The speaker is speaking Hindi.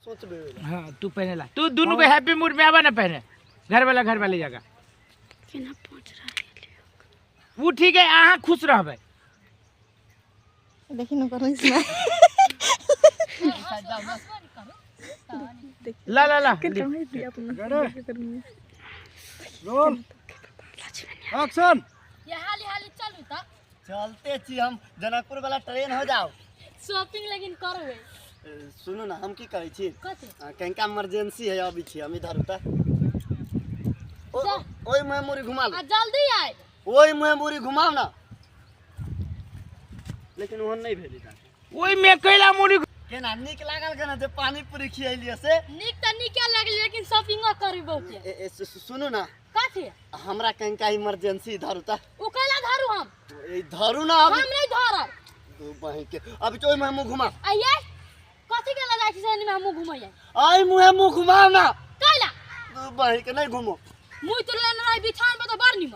सोचबे हां तू पहने ला तू दोनों के हैप्पी मूड में आवा ना पहने घर वाले जगह केना पहुंच रहा है वो ठीक है आहा खुश रहबे देखि न करो इसमें ला ला ला रोल एक्शन ये हाली हाली चलू त चलते छी हम जनकपुर वाला ट्रेन हो जाओ शॉपिंग लेकिन करबे सुनो ना हम की करै छी कथि कनिका इमरजेंसी है अभी छी हम इधर उधर ओई में मुरी घुमा लो आ जल्दी आए ओई में मुरी घुमाओ ना लेकिन ओहन नहीं भेली था ओई में कैला मुड़ी केना निक लागल केना जे पानी पूरी खियलिए से निक त निके लागल लेकिन शॉपिंग करबो के सुनो ना कथि हमरा कनिका इमरजेंसी इधर उधर उ कैला धरू हम ए धरू ना हम अभी नहीं धरब दू बही के अभी तो ओई में मुंह घुमा आइए कथि केला जाइ छी से में हम घुमैया आई मुंह घुमाओ ना कैला दू बही के नहीं घुमो मुई तो लेन रही बिछान पे तो बड़ निमन